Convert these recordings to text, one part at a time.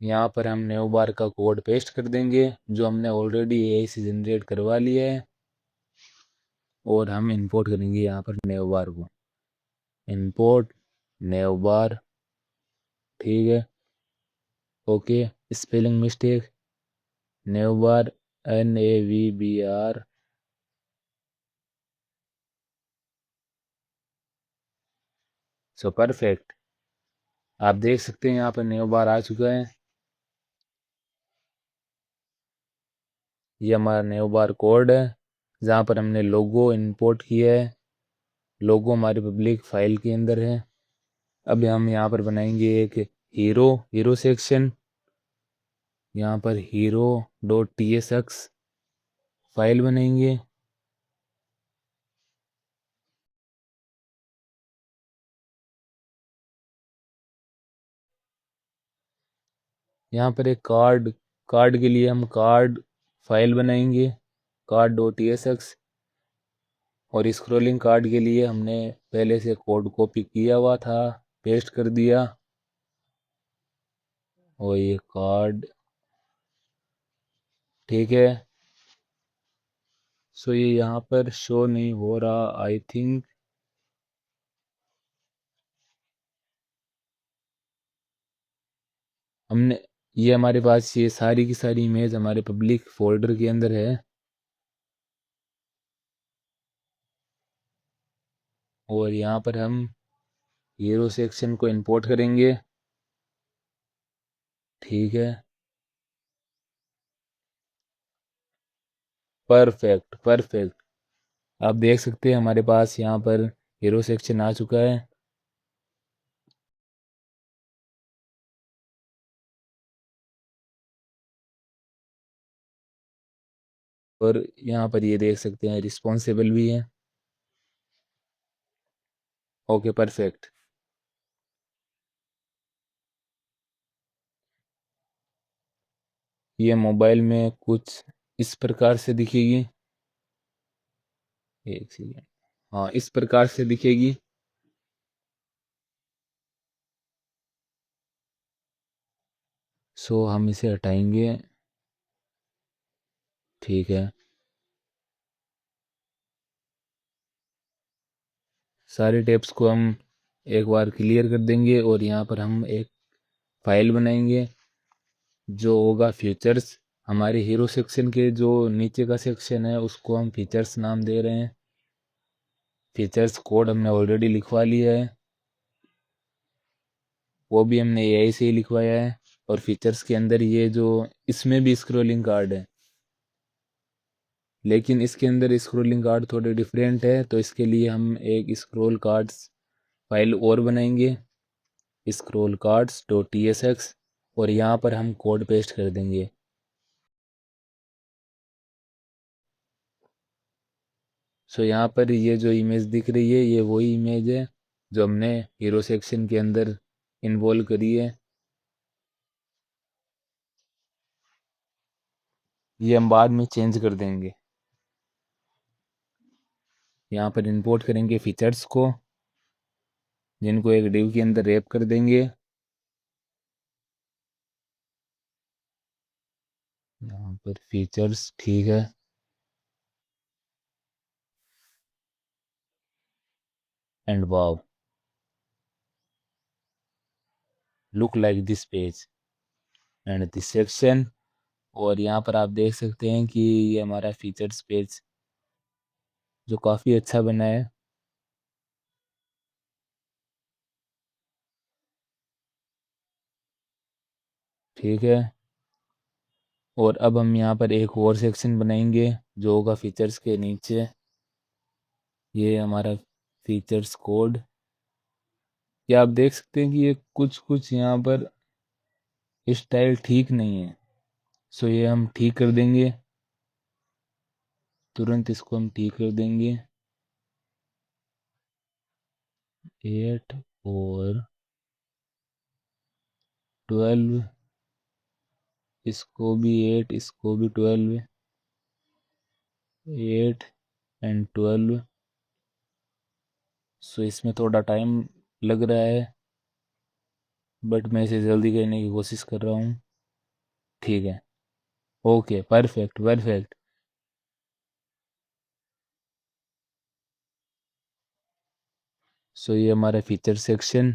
यहाँ पर हम न्यू बार का कोड पेस्ट कर देंगे जो हमने ऑलरेडी एआई से जनरेट करवा लिया है, और हम इंपोर्ट करेंगे यहाँ पर न्यू बार को। इंपोर्ट न्यू बार, ठीक है, ओके। स्पेलिंग मिस्टेक, न्यू बार NAVBR, सो परफेक्ट। आप देख सकते हैं यहाँ पर न्यू बार आ चुका है। ये हमारा न्यू बार कोड है जहाँ पर हमने लोगो इंपोर्ट किया है। लोगो हमारी पब्लिक फाइल के अंदर है। अब हम यहाँ पर बनाएंगे एक हीरो सेक्शन। यहाँ पर hero.tsx फाइल बनाएंगे। यहाँ पर एक कार्ड के लिए हम कार्ड फाइल बनाएंगे, कार्ड.tsx। और स्क्रोलिंग कार्ड के लिए हमने पहले से कोड कॉपी किया हुआ था, पेस्ट कर दिया। और ये कार्ड, ठीक है। सो ये यहाँ पर शो नहीं हो रहा, आई थिंक। हमने ये हमारे पास ये सारी की सारी इमेज हमारे पब्लिक फोल्डर के अंदर है। और यहाँ पर हम हीरो सेक्शन को इंपोर्ट करेंगे, ठीक है। Perfect perfect. आप देख सकते हैं हमारे पास यहाँ पर हीरो सेक्शन आ चुका है। और यहाँ पर ये देख सकते हैं रिस्पॉन्सिबल भी है। Okay perfect. ये मोबाइल में कुछ इस प्रकार से दिखेगी। एक सेकेंड, हाँ इस प्रकार से दिखेगी। सो हम इसे हटाएंगे, ठीक है। सारे टेप्स को हम एक बार क्लियर कर देंगे और यहाँ पर हम एक फाइल बनाएंगे जो होगा फीचर्स। हमारे हीरो सेक्शन के जो नीचे का सेक्शन है उसको हम फीचर्स नाम दे रहे हैं। फीचर्स कोड हमने ऑलरेडी लिखवा लिया है, वो भी हमने एआई से ही लिखवाया है। और फीचर्स के अंदर ये जो इसमें भी स्क्रोलिंग कार्ड है, लेकिन इसके अंदर स्क्रोलिंग कार्ड थोड़े डिफरेंट है, तो इसके लिए हम एक स्क्रोल कार्ड्स फाइल और बनाएंगे, स्क्रोल कार्ड्स डॉट tsx। और यहाँ पर हम कोड पेस्ट कर देंगे। सो यहाँ पर ये जो इमेज दिख रही है ये वही इमेज है जो हमने हीरो सेक्शन के अंदर इन्वॉल्व करी है। ये हम बाद में चेंज कर देंगे। यहाँ पर इंपोर्ट करेंगे फीचर्स को, जिनको एक डिव के अंदर रैप कर देंगे। यहाँ पर फीचर्स, ठीक है। And wow, look like this page and this section. और यहाँ पर आप देख सकते हैं कि ये हमारा फीचर्स पेज जो काफ़ी अच्छा बना है, ठीक है। और अब हम यहाँ पर एक और सेक्शन बनाएंगे जो होगा फीचर्स के नीचे। ये हमारा फीचर्स कोड। क्या आप देख सकते हैं कि ये कुछ कुछ यहाँ पर स्टाइल ठीक नहीं है। सो ये हम ठीक कर देंगे, तुरंत इसको हम ठीक कर देंगे। 8 और 12, इसको भी 8, इसको भी 12, 8 एंड 12। सो इसमें थोड़ा टाइम लग रहा है, बट मैं इसे जल्दी करने की कोशिश कर रहा हूँ। ठीक है। Okay, perfect perfect. सो ये हमारा फीचर सेक्शन।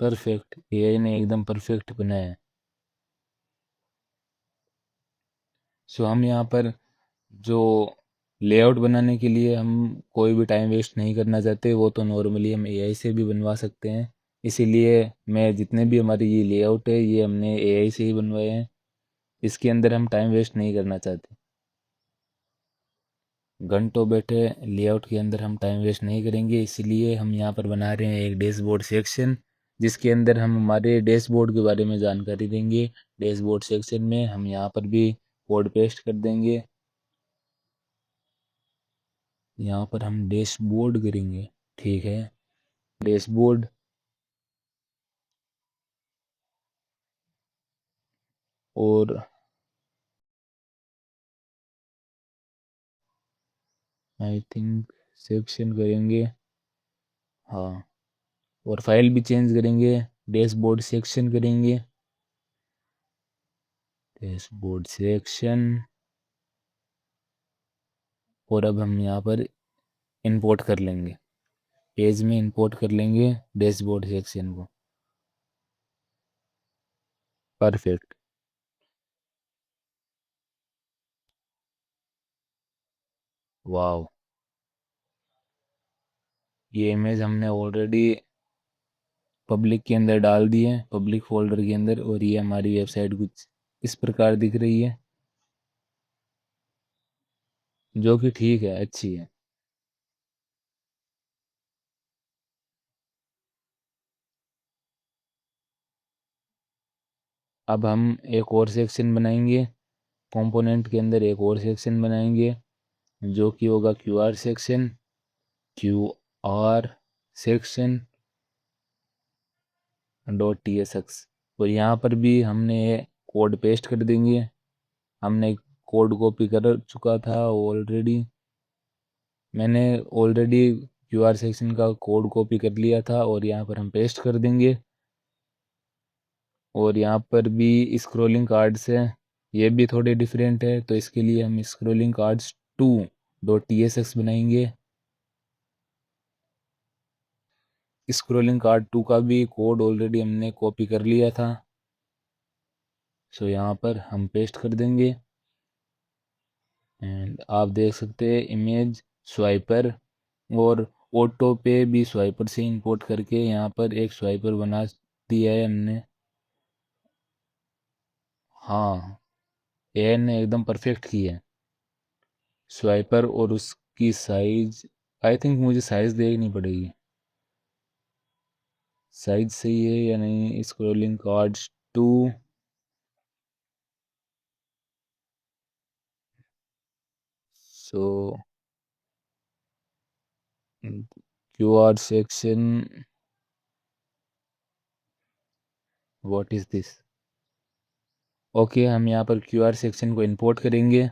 परफेक्ट, एआई ने एकदम परफेक्ट बनाया है। सो हम यहाँ पर जो लेआउट बनाने के लिए हम कोई भी टाइम वेस्ट नहीं करना चाहते, वो तो नॉर्मली हम एआई से भी बनवा सकते हैं। इसीलिए मैं जितने भी हमारी ये लेआउट है ये हमने एआई से ही बनवाए हैं। इसके अंदर हम टाइम वेस्ट नहीं करना चाहते। घंटों बैठे लेआउट के अंदर हम टाइम वेस्ट नहीं करेंगे, इसीलिए हम यहाँ पर बना रहे हैं एक डैशबोर्ड सेक्शन, जिसके अंदर हम हमारे डैशबोर्ड के बारे में जानकारी देंगे। डैशबोर्ड सेक्शन में हम यहाँ पर भी कोड पेस्ट कर देंगे। यहाँ पर हम डैशबोर्ड करेंगे, ठीक है। डैशबोर्ड, और आई थिंक सेक्शन करेंगे, हाँ। और फाइल भी चेंज करेंगे, डैशबोर्ड सेक्शन करेंगे, डैशबोर्ड सेक्शन। और अब हम यहाँ पर इंपोर्ट कर लेंगे, पेज में इंपोर्ट कर लेंगे डैशबोर्ड सेक्शन को। परफेक्ट। वाव, ये इमेज हमने ऑलरेडी पब्लिक के अंदर डाल दी है, पब्लिक फोल्डर के अंदर, और ये हमारी वेबसाइट कुछ इस प्रकार दिख रही है, जो कि ठीक है, अच्छी है। अब हम एक और सेक्शन बनाएंगे, कंपोनेंट के अंदर एक और सेक्शन बनाएंगे, जो कि होगा Q R section. Q R section dot T S x. और यहाँ पर भी हमने कोड पेस्ट कर देंगे। हमने कोड कॉपी कर चुका था ऑलरेडी, मैंने ऑलरेडी क्यू आर सेक्शन का कोड कॉपी कर लिया था, और यहाँ पर हम पेस्ट कर देंगे। और यहाँ पर भी स्क्रोलिंग कार्ड्स है, ये भी थोड़े डिफरेंट है, तो इसके लिए हम scrolling cards to dot T S x बनाएंगे। स्क्रोलिंग कार्ड टू का भी कोड ऑलरेडी हमने कॉपी कर लिया था, सो यहाँ पर हम पेस्ट कर देंगे। एंड आप देख सकते हैं इमेज स्वाइपर, और ऑटो पे भी स्वाइपर से इंपोर्ट करके यहाँ पर एक स्वाइपर बना दिया है हमने। हाँ, एआई ने एकदम परफेक्ट किया है स्वाइपर। और उसकी साइज, आई थिंक मुझे साइज देखनी पड़ेगी, साइज सही है या नहीं। Scrolling cards two, so Q R section, what is this. Okay, हम यहाँ पर क्यू आर सेक्शन को इंपोर्ट करेंगे।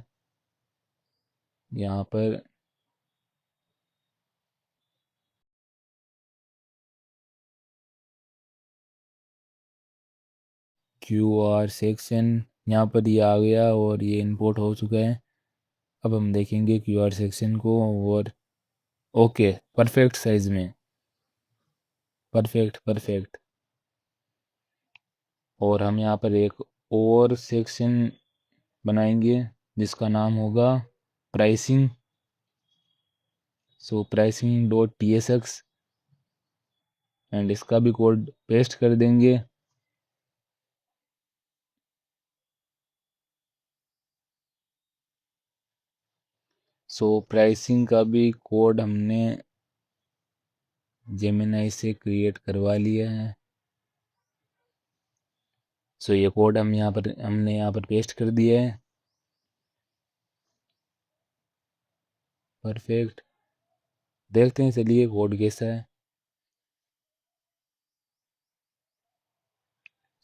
यहाँ पर क्यू आर सेक्शन, यहाँ पर ये आ गया और ये इंपोर्ट हो चुका है। अब हम देखेंगे क्यू आर सेक्शन को, और ओके, परफेक्ट साइज में, परफेक्ट परफेक्ट। और हम यहाँ पर एक और सेक्शन बनाएंगे, जिसका नाम होगा pricing. So pricing dot T S x, and इसका भी कोड पेस्ट कर देंगे। सो प्राइसिंग का भी कोड हमने जेमिनाई से क्रिएट करवा लिया है। सो ये कोड हमने यहाँ पर पेस्ट कर दिया है। परफेक्ट, देखते हैं चलिए कोड कैसा है।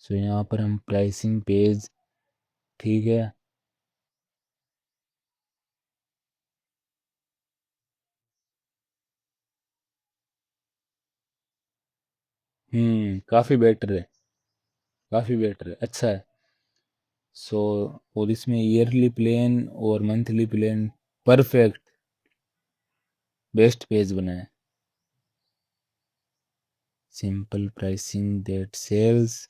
सो यहाँ पर हम प्राइसिंग पेज, ठीक है। काफ़ी बेटर है, काफ़ी बेटर है, अच्छा है। सो और इसमें ईयरली प्लान और monthly plan, perfect, best page बना है। सिंपल प्राइसिंग दैट सेल्स,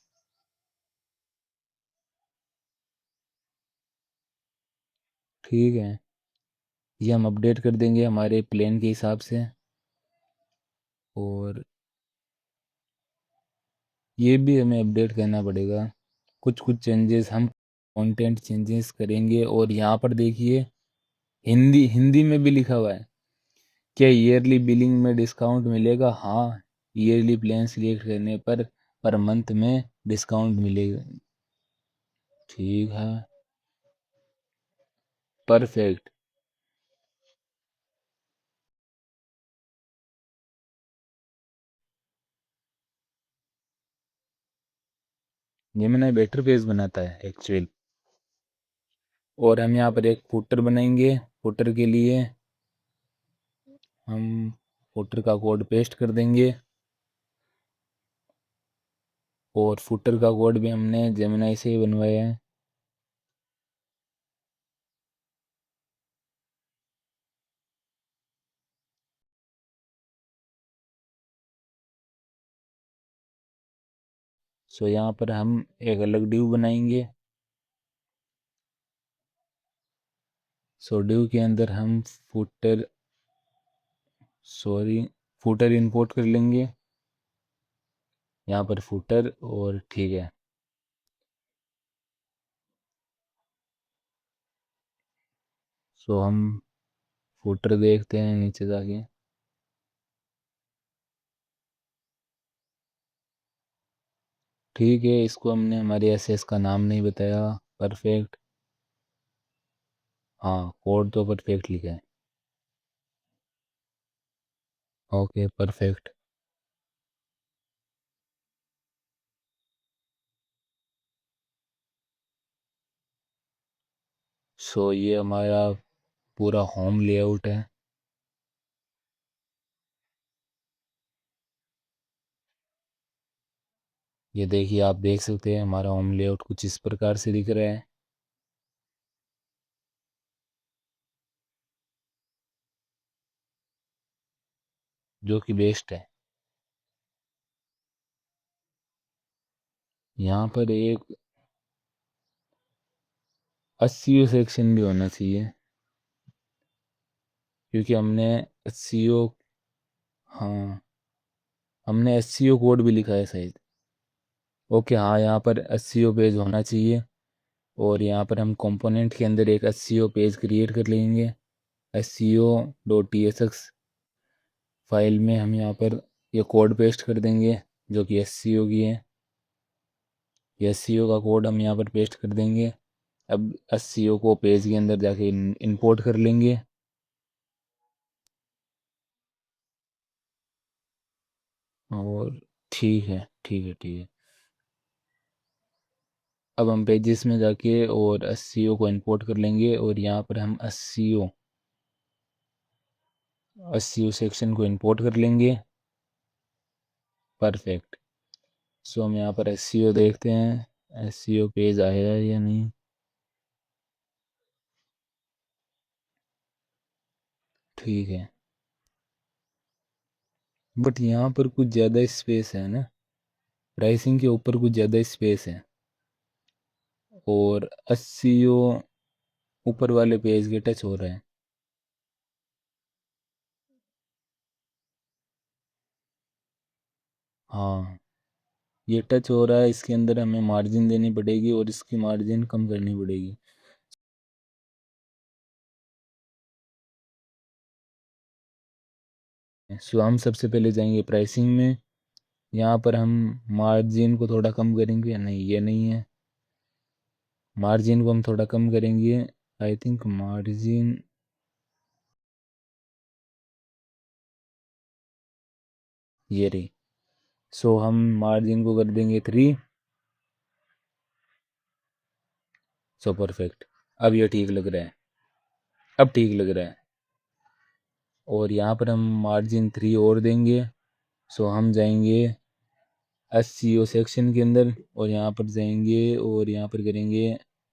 ठीक है, ये हम अपडेट कर देंगे हमारे प्लान के हिसाब से। और ये भी हमें अपडेट करना पड़ेगा, कुछ कुछ चेंजेस हम कंटेंट चेंजेस करेंगे। और यहाँ पर देखिए हिंदी हिंदी में भी लिखा हुआ है, क्या ईयरली बिलिंग में डिस्काउंट मिलेगा? हाँ, ईयरली प्लान सिलेक्ट करने पर मंथ में डिस्काउंट मिलेगा। ठीक है, परफेक्ट। जेमिनी बेटर पेज बनाता है एक्चुअल। और हम यहाँ पर एक फुटर बनाएंगे, फुटर के लिए हम फुटर का कोड पेस्ट कर देंगे। और फुटर का कोड भी हमने जेमिनी से ही बनवाया है। सो यहाँ पर हम एक अलग डिव बनाएंगे। सो डिव के अंदर हम फुटर, सॉरी, फुटर इंपोर्ट कर लेंगे यहाँ पर फुटर। और ठीक है, सो हम फुटर देखते हैं नीचे जाके। ठीक है, इसको हमने हमारे एसएस का नाम नहीं बताया, परफेक्ट। हाँ, कोड तो परफेक्ट लिखा है। Okay, perfect. सो ये हमारा पूरा होम लेआउट है। ये देखिए, आप देख सकते हैं हमारा होम लेआउट कुछ इस प्रकार से दिख रहा है, जो कि बेस्ट है। यहाँ पर एक एसईओ सेक्शन भी होना चाहिए, क्योंकि हमने एसईओ, हाँ, हमने एसईओ कोड भी लिखा है शायद। ओके, हाँ, यहाँ पर एसईओ पेज होना चाहिए। और यहाँ पर हम कंपोनेंट के अंदर एक एसईओ पेज क्रिएट कर लेंगे। seo.tsx फाइल में हम यहाँ पर ये कोड पेस्ट कर देंगे, जो कि एसईओ की है। ये एसईओ का कोड हम यहाँ पर पेस्ट कर देंगे। अब एसईओ को पेज के अंदर जाके इंपोर्ट कर लेंगे। और ठीक है, ठीक है, ठीक है। अब हम पेजेस में जाके और एसईओ को इंपोर्ट कर लेंगे। और यहाँ पर हम एसईओ सेक्शन को इंपोर्ट कर लेंगे। परफेक्ट। सो हम यहाँ पर एसईओ देखते हैं, एसईओ पेज आया है या नहीं। ठीक है, बट यहाँ पर कुछ ज़्यादा स्पेस है ना, प्राइसिंग के ऊपर कुछ ज़्यादा स्पेस है। और एसईओ ऊपर वाले पेज के टच हो रहा है। हाँ, ये टच हो रहा है, इसके अंदर हमें मार्जिन देनी पड़ेगी और इसकी मार्जिन कम करनी पड़ेगी। सो हम सबसे पहले जाएंगे प्राइसिंग में। यहाँ पर हम मार्जिन को थोड़ा कम करेंगे, नहीं ये नहीं है, मार्जिन को हम थोड़ा कम करेंगे। आई थिंक मार्जिन ये रही। सो हम मार्जिन को कर देंगे 3। सो परफेक्ट, अब ये ठीक लग रहा है, अब ठीक लग रहा है। और यहाँ पर हम मार्जिन 3 और देंगे। सो हम जाएंगे SEO सेक्शन के अंदर, और यहाँ पर जाएंगे और यहाँ पर करेंगे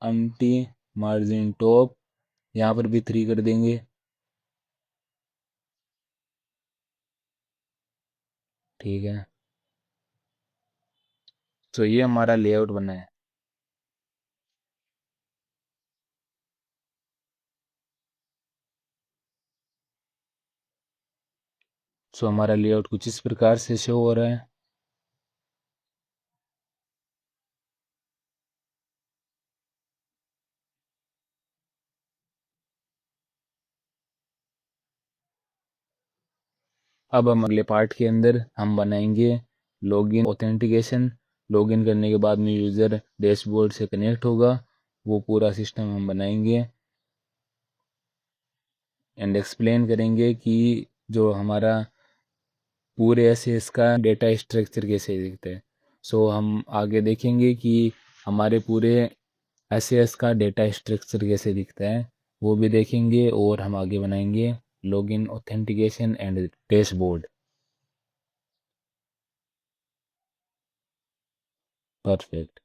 एंटी मार्जिन टॉप, यहाँ पर भी 3 कर देंगे। ठीक है, तो ये हमारा लेआउट बना है। सो हमारा लेआउट कुछ इस प्रकार से शो हो रहा है। अब हम अगले पार्ट के अंदर हम बनाएंगे लॉगिन ऑथेंटिकेशन। लॉगिन करने के बाद में यूज़र डैशबोर्ड से कनेक्ट होगा, वो पूरा सिस्टम हम बनाएंगे एंड एक्सप्लेन करेंगे कि जो हमारा पूरे एसएस का डेटा स्ट्रक्चर कैसे दिखता है। सो हम आगे देखेंगे कि हमारे पूरे एसएस का डेटा स्ट्रक्चर कैसे दिखता है, वो भी देखेंगे, और हम आगे बनाएंगे login authentication and dashboard. Perfect.